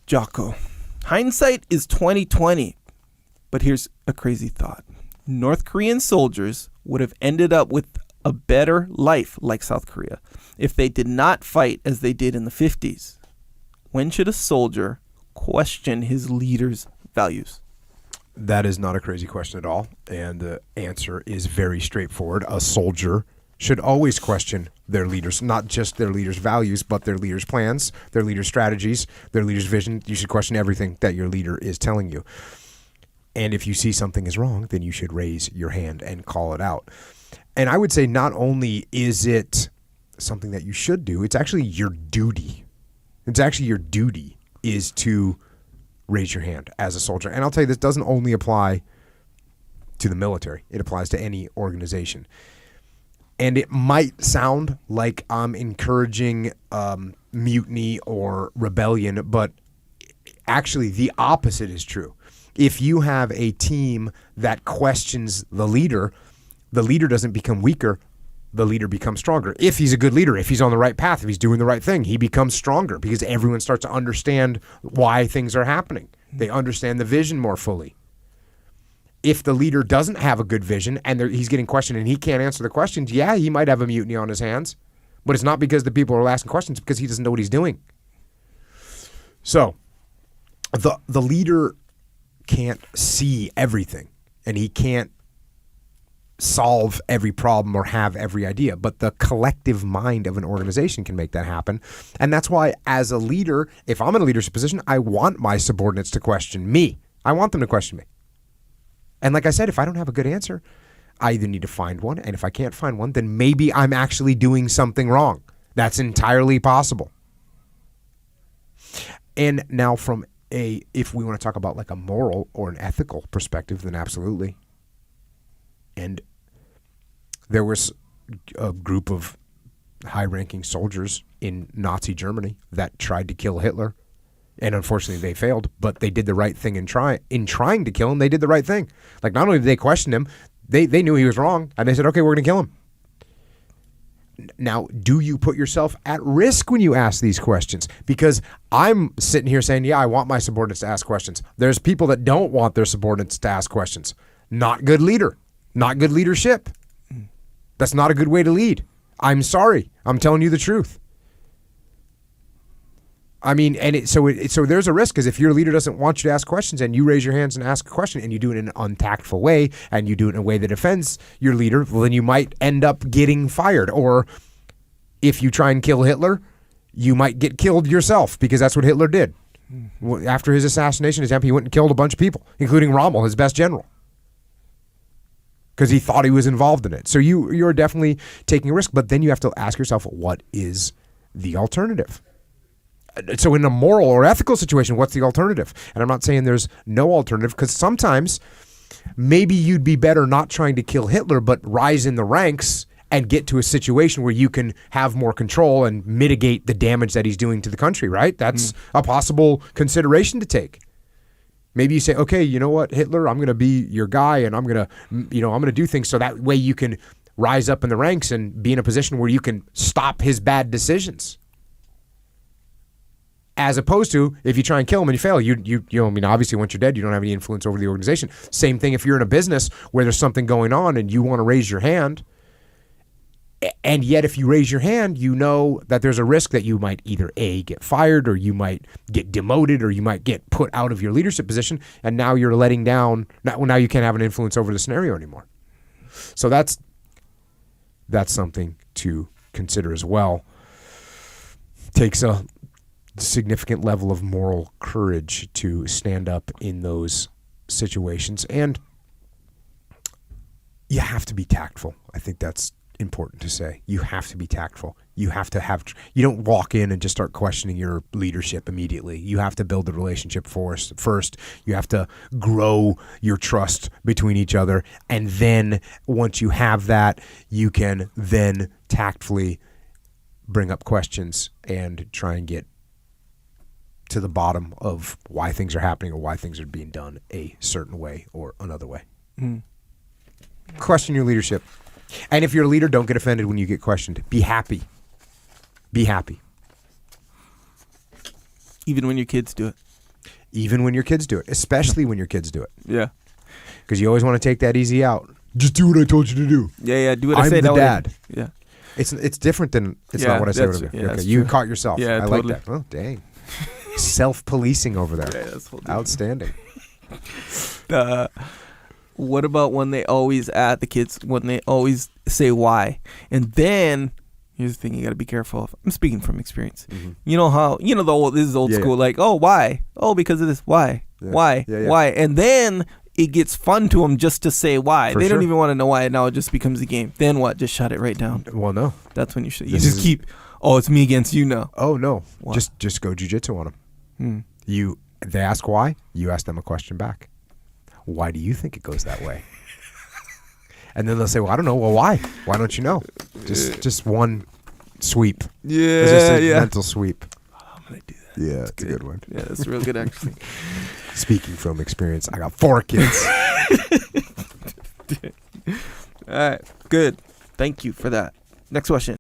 Jocko, hindsight is 2020. But here's a crazy thought. North Korean soldiers would have ended up with a better life like South Korea if they did not fight as they did in the 50s. When should a soldier question his leader's values? That is not a crazy question at all. And the answer is very straightforward. A soldier should always question their leaders, not just their leaders' values, but their leaders' plans, their leaders' strategies, their leaders' vision. You should question everything that your leader is telling you. And if you see something is wrong, then you should raise your hand and call it out. And I would say not only is it something that you should do, it's actually your duty. It's actually your duty is to raise your hand as a soldier. And I'll tell you, this doesn't only apply to the military. It applies to any organization. And it might sound like I'm encouraging mutiny or rebellion, but actually the opposite is true. If you have a team that questions the leader doesn't become weaker, the leader becomes stronger. If he's a good leader, if he's on the right path, if he's doing the right thing, he becomes stronger because everyone starts to understand why things are happening. They understand the vision more fully. If the leader doesn't have a good vision and he's getting questioned and he can't answer the questions, yeah, he might have a mutiny on his hands, but it's not because the people are asking questions, because he doesn't know what he's doing. So the leader can't see everything and he can't solve every problem or have every idea, but the collective mind of an organization can make that happen. And that's why as a leader, if I'm in a leadership position, I want my subordinates to question me. I want them to question me. And like I said, if I don't have a good answer, I either need to find one, and if I can't find one, then maybe I'm actually doing something wrong. That's entirely possible. And now if we want to talk about like a moral or an ethical perspective, then absolutely. And there was a group of high-ranking soldiers in Nazi Germany that tried to kill Hitler. And unfortunately, they failed, but they did the right thing in trying to kill him. They did the right thing. Like, not only did they question him, they knew he was wrong, and they said, okay, we're going to kill him. Now, do you put yourself at risk when you ask these questions? Because I'm sitting here saying, yeah, I want my subordinates to ask questions. There's people that don't want their subordinates to ask questions. Not good leader. Not good leadership. That's not a good way to lead. I'm sorry. I'm telling you the truth. I mean, and so there's a risk, because if your leader doesn't want you to ask questions and you raise your hands and ask a question and you do it in an untactful way and you do it in a way that offends your leader, well, then you might end up getting fired. Or if you try and kill Hitler, you might get killed yourself, because that's what Hitler did. After his assassination attempt, he went and killed a bunch of people, including Rommel, his best general, because he thought he was involved in it. So you're definitely taking a risk, but then you have to ask yourself, what is the alternative? So in a moral or ethical situation, what's the alternative? And I'm not saying there's no alternative, because sometimes maybe you'd be better not trying to kill Hitler, but rise in the ranks and get to a situation where you can have more control and mitigate the damage that he's doing to the country, right? That's a possible consideration to take. Maybe you say, okay, you know what, Hitler, I'm going to be your guy, and I'm going to do things so that way you can rise up in the ranks and be in a position where you can stop his bad decisions. As opposed to, if you try and kill him and you fail, obviously once you're dead, you don't have any influence over the organization. Same thing if you're in a business where there's something going on and you want to raise your hand, and yet if you raise your hand, you know that there's a risk that you might either A, get fired, or you might get demoted, or you might get put out of your leadership position, and now you're letting down, now you can't have an influence over the scenario anymore. So that's something to consider as well. Takes a significant level of moral courage to stand up in those situations, and you have to be tactful. I think that's important to say. You have to be tactful. You don't walk in and just start questioning your leadership immediately. You have to build a relationship first. You have to grow your trust between each other, and then once you have that, you can then tactfully bring up questions and try and get to the bottom of why things are happening or why things are being done a certain way or another way. Question your leadership. And if you're a leader, don't get offended when you get questioned. Be happy. Be happy. Even when your kids do it. even when your kids do it, especially when your kids do it. Yeah. Because you always want to take that easy out. Just do what I told you to do. Yeah. Do what I say. I'm the dad. Yeah. It's different than it's not what I said. Okay, you caught yourself. Yeah, I totally. like that. Oh, dang. Self-policing over there. Yeah, that's whole Outstanding. What about when they always say why? And then here's the thing you got to be careful of. I'm speaking from experience. Mm-hmm. You know how, this is old school, like, oh, why? Oh, because of this. Why? Yeah. Why? Yeah. Why? And then it gets fun to them just to say why. For they don't sure. even want to know why. Now it just becomes a game. Then what? Just shut it right down. Well, no. That's when you should. You This just is- keep, it's me against you now. Oh, no. Why? Just go jujitsu on them. Hmm. They ask why, you ask them a question back. Why do you think it goes that way? And then they'll say, well, I don't know. Well, why? Why don't you know? Just one sweep. It's just a mental sweep. I'm going to do that. Yeah, it's a good one. Yeah, that's real good, actually. Speaking from experience, I got 4 kids. All right. Good. Thank you for that. Next question.